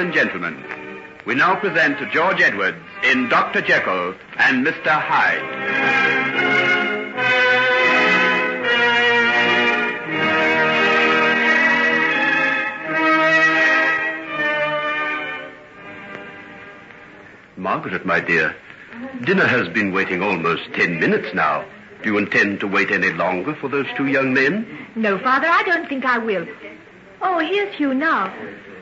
and gentlemen, we now present George Edwards in Dr. Jekyll and Mr. Hyde. Margaret, my dear, dinner has been waiting almost 10 minutes now. Do you intend to wait any longer for those two young men? No, Father, I don't think I will. Oh, here's Hugh now.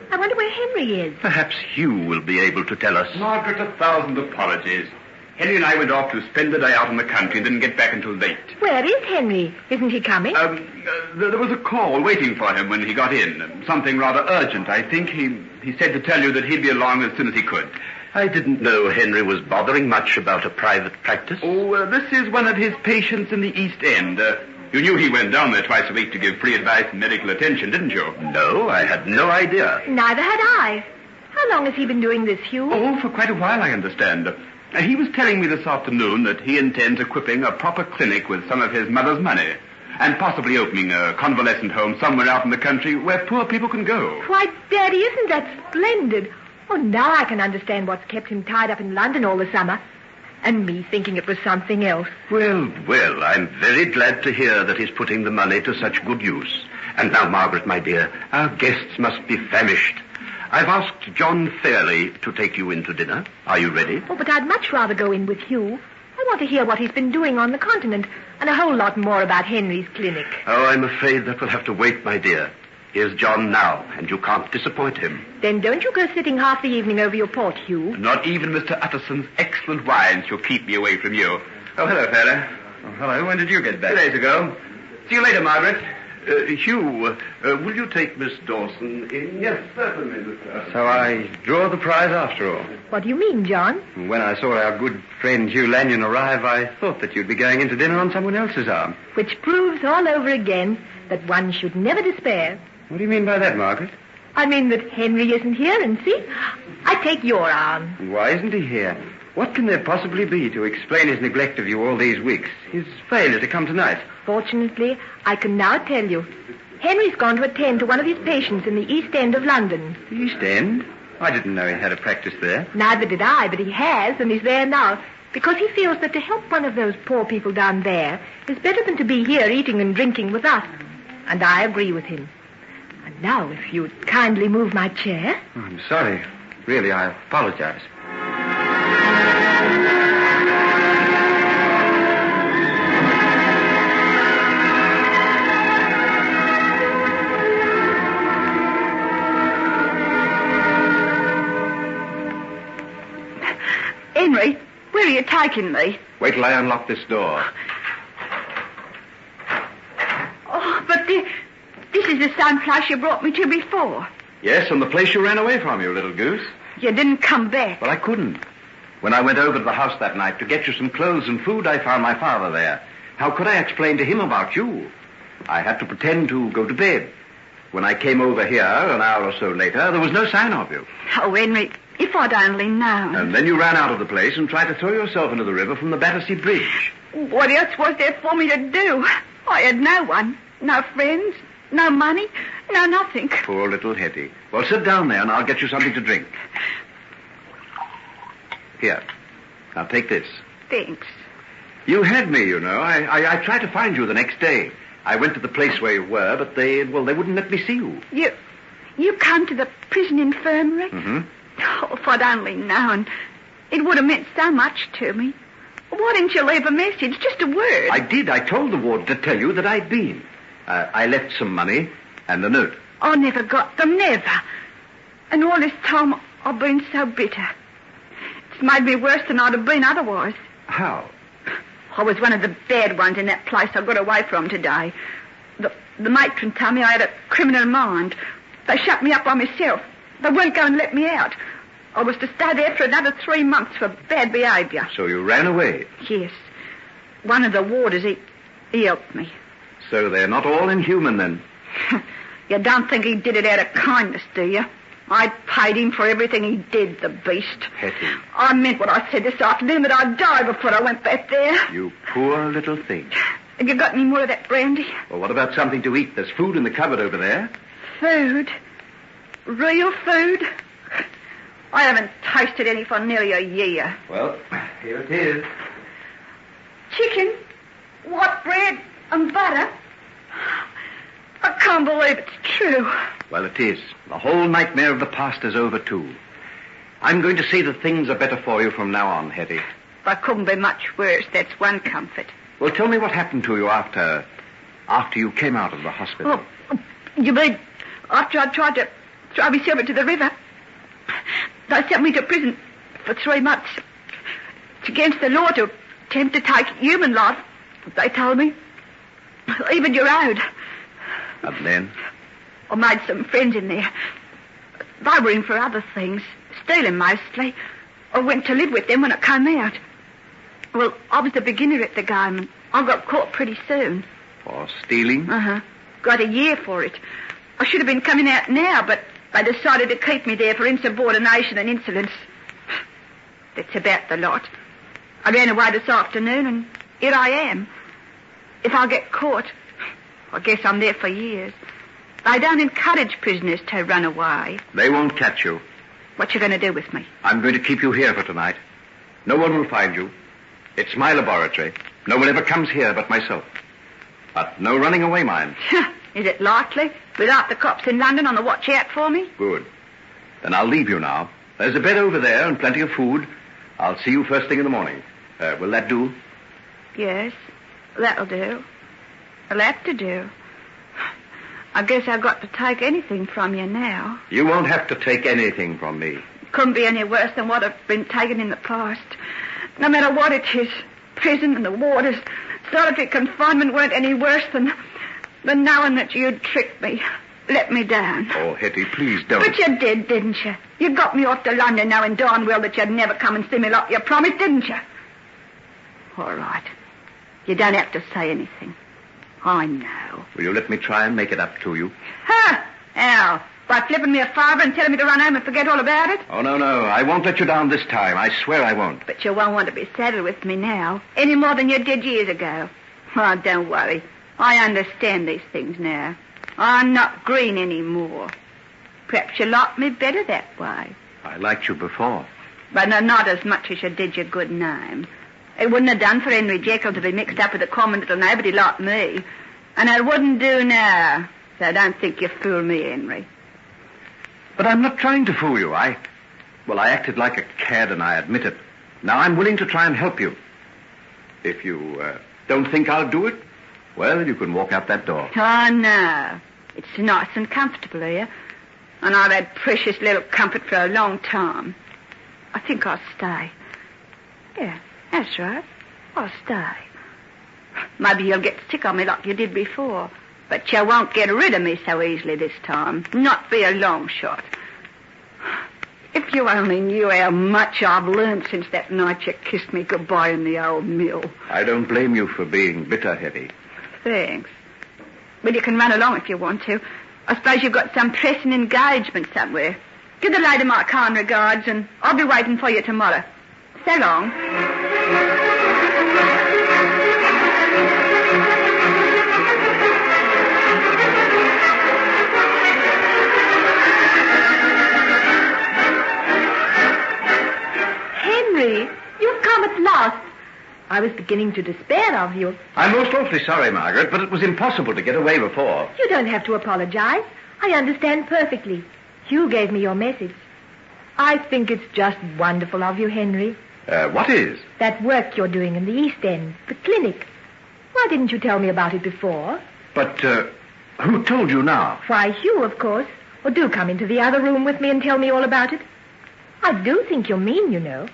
I wonder where Henry is. Perhaps Hugh will be able to tell us. Margaret, 1,000 apologies. Henry and I went off to spend the day out in the country and didn't get back until late. Where is Henry? Isn't he coming? There was a call waiting for him when he got in. Something rather urgent, I think. He said to tell you that he'd be along as soon as he could. I didn't know Henry was bothering much about a private practice. Oh, this is one of his patients in the East End. You knew he went down there twice a week to give free advice and medical attention, didn't you? No, I had no idea. Neither had I. How long has he been doing this, Hugh? Oh, for quite a while, I understand. He was telling me this afternoon that he intends equipping a proper clinic with some of his mother's money and possibly opening a convalescent home somewhere out in the country where poor people can go. Why, Daddy, isn't that splendid? Oh, now I can understand what's kept him tied up in London all the summer. And me thinking it was something else. Well, I'm very glad to hear that he's putting the money to such good use. And now, Margaret, my dear, our guests must be famished. I've asked John Fairley to take you in to dinner. Are you ready? Oh, but I'd much rather go in with Hugh. I want to hear what he's been doing on the continent and a whole lot more about Henry's clinic. Oh, I'm afraid that will have to wait, my dear. Here's John now, and you can't disappoint him. Then don't you go sitting half the evening over your port, Hugh. Not even Mr. Utterson's excellent wine shall keep me away from you. Oh, hello, fella. Oh, hello. When did you get back? 2 days ago. See you later, Margaret. Hugh, will you take Miss Dawson in? Yes, certainly, Mr. So I draw the prize after all. What do you mean, John? When I saw our good friend Hugh Lanyon arrive, I thought that you'd be going into dinner on someone else's arm. Which proves all over again that one should never despair. What do you mean by that, Margaret? I mean that Henry isn't here, and see, I take your arm. And why isn't he here? What can there possibly be to explain his neglect of you all these weeks? His failure to come tonight? Fortunately, I can now tell you. Henry's gone to attend to one of his patients in the East End of London. The East End? I didn't know he had a practice there. Neither did I, but he has, and he's there now, because he feels that to help one of those poor people down there is better than to be here eating and drinking with us. And I agree with him. And now, if you'd kindly move my chair. Oh, I'm sorry. Really, I apologize. Henry, where are you taking me? Wait till I unlock this door. Oh, but this is the same place you brought me to before. Yes, and the place you ran away from, you little goose. You didn't come back. Well, I couldn't. When I went over to the house that night to get you some clothes and food, I found my father there. How could I explain to him about you? I had to pretend to go to bed. When I came over here an hour or so later, there was no sign of you. Oh, Henry, if I'd only known. And then you ran out of the place and tried to throw yourself into the river from the Battersea Bridge. What else was there for me to do? I had no one. No friends. No money. No nothing. Poor little Hetty. Well, sit down there and I'll get you something to drink. Here. Now take this. Thanks. You had me, you know. I tried to find you the next day. I went to the place where you were, but they wouldn't let me see you. You come to the prison infirmary? Mm-hmm. Oh, if I'd only known. It would have meant so much to me. Why didn't you leave a message? Just a word. I did. I told the warden to tell you that I'd been. I left some money and a note. I never got them, never. And all this time I've been so bitter. It's made me worse than I'd have been otherwise. How? I was one of the bad ones in that place I got away from today. The matron told me I had a criminal mind. They shut me up by myself. They weren't going to let me out. I was to stay there for another 3 months for bad behaviour. So you ran away? Yes. One of the warders, he helped me. So they're not all inhuman, then? You don't think he did it out of kindness, do you? I paid him for everything he did, the beast. Hetty. I meant what I said this afternoon, that I'd die before I went back there. You poor little thing. Have you got any more of that brandy? Well, what about something to eat? There's food in the cupboard over there. Food? Real food? I haven't tasted any for nearly a year. Well, here it is. Chicken, white bread, and butter. I can't believe it's true. Well, it is. The whole nightmare of the past is over, too. I'm going to see that things are better for you from now on, Hetty. I couldn't be much worse, that's one comfort. Well, tell me what happened to you after you came out of the hospital. Oh, you mean after I tried to throw myself into the river? They sent me to prison for 3 months. It's against the law to attempt to take human life, they told me. Even your own. And then? I made some friends in there. They were in for other things, stealing mostly. I went to live with them when it came out. Well, I was a beginner at the game, and I got caught pretty soon. For stealing? Uh-huh. Got a year for it. I should have been coming out now, but they decided to keep me there for insubordination and insolence. That's about the lot. I ran away this afternoon, and here I am. If I get caught, I guess I'm there for years. They don't encourage prisoners to run away. They won't catch you. What you going to do with me? I'm going to keep you here for tonight. No one will find you. It's my laboratory. No one ever comes here but myself. But no running away, mind. Is it likely? Without the cops in London on the watch out for me? Good. Then I'll leave you now. There's a bed over there and plenty of food. I'll see you first thing in the morning. Will that do? Yes, that'll do. It'll have to do. I guess I've got to take anything from you now. You won't have to take anything from me. Couldn't be any worse than what I've been taken in the past. No matter what it is, prison and the warders, solitary confinement weren't any worse than knowing that you'd tricked me, let me down. Oh, Hetty, please don't. But you did, didn't you? You got me off to London knowing darn well that you'd never come and see me like you promised, didn't you? All right. You don't have to say anything. I know. Will you let me try and make it up to you? Huh? How? By flipping me a fiver and telling me to run home and forget all about it? Oh, no. I won't let you down this time. I swear I won't. But you won't want to be saddled with me now, any more than you did years ago. Oh, don't worry. I understand these things now. I'm not green anymore. Perhaps you like me better that way. I liked you before. But not as much as you did your good name. It wouldn't have done for Henry Jekyll to be mixed up with a common little nobody like me. And it wouldn't do now. So don't think you fool me, Henry. But I'm not trying to fool you. I acted like a cad, and I admit it. Now I'm willing to try and help you. If you don't think I'll do it, well, you can walk out that door. Oh, no. It's nice and comfortable here. And I've had precious little comfort for a long time. I think I'll stay. Yeah, that's right. I'll stay. Maybe you'll get sick of me like you did before. But you won't get rid of me so easily this time. Not by a long shot. If you only knew how much I've learned since that night you kissed me goodbye in the old mill. I don't blame you for being bitter, Hetty. Thanks. Well, you can run along if you want to. I suppose you've got some pressing engagement somewhere. Give the lady my kind regards, and I'll be waiting for you tomorrow. So long. Henry, you've come at last. I was beginning to despair of you. I'm most awfully sorry, Margaret, but it was impossible to get away before. You don't have to apologize. I understand perfectly. Hugh gave me your message. I think it's just wonderful of you, Henry. What is? That work you're doing in the East End, the clinic. Why didn't you tell me about it before? But, who told you now? Why, Hugh, of course. Or do come into the other room with me and tell me all about it. I do think you're mean, you know.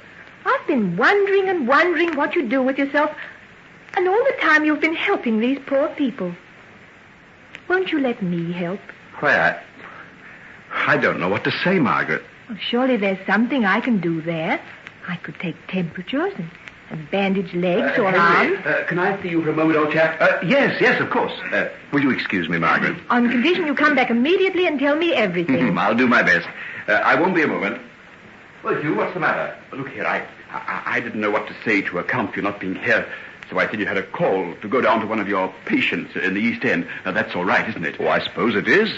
I've been wondering and wondering what you'd do with yourself, and all the time you've been helping these poor people. Won't you let me help? Why, I don't know what to say, Margaret. Well, surely there's something I can do there. I could take temperatures and bandage legs or arms. Can I see you for a moment, old chap? Yes, of course. Will you excuse me, Margaret? On condition you come back immediately and tell me everything. I'll do my best. I won't be a moment. Well, Hugh, what's the matter? Look here, I didn't know what to say to account for you not being here, so I said you had a call to go down to one of your patients in the East End. Now, that's all right, isn't it? Oh, I suppose it is.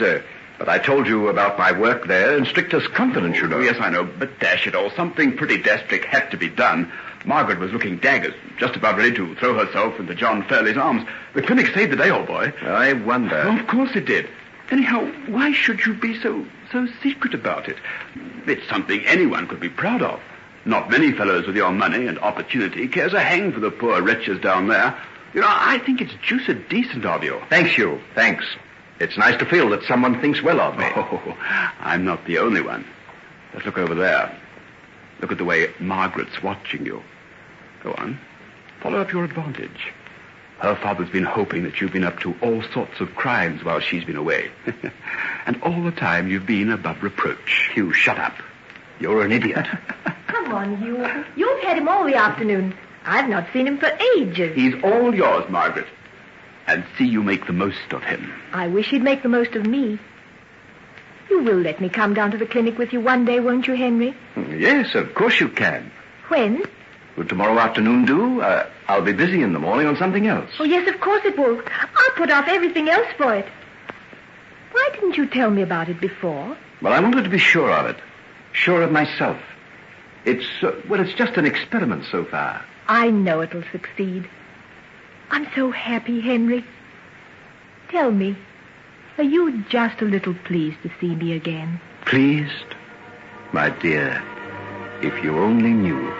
But I told you about my work there in strictest confidence, you know. Oh, yes, I know, but dash it all, something pretty desperate had to be done. Margaret was looking daggers, just about ready to throw herself into John Fairley's arms. The clinic saved the day, old boy. I wonder. Oh, of course it did. Anyhow, why should you be so secret about it? It's something anyone could be proud of. Not many fellows with your money and opportunity cares a hang for the poor wretches down there. You know, I think it's juiced decent of you. Thanks, Hugh. Thanks. It's nice to feel that someone thinks well of me. Oh, I'm not the only one. Let's look over there. Look at the way Margaret's watching you. Go on. Follow up your advantage. Her father's been hoping that you've been up to all sorts of crimes while she's been away. And all the time you've been above reproach. Hugh, shut up. You're an idiot. Come on, Hugh. You've had him all the afternoon. I've not seen him for ages. He's all yours, Margaret. And see you make the most of him. I wish he'd make the most of me. You will let me come down to the clinic with you one day, won't you, Henry? Yes, of course you can. When? Will tomorrow afternoon do? I'll be busy in the morning on something else. Oh, yes, of course it will. I'll put off everything else for it. Why didn't you tell me about it before? Well, I wanted to be sure of it. Sure of myself. It's just an experiment so far. I know it'll succeed. I'm so happy, Henry. Tell me, are you just a little pleased to see me again? Pleased? My dear, if you only knew.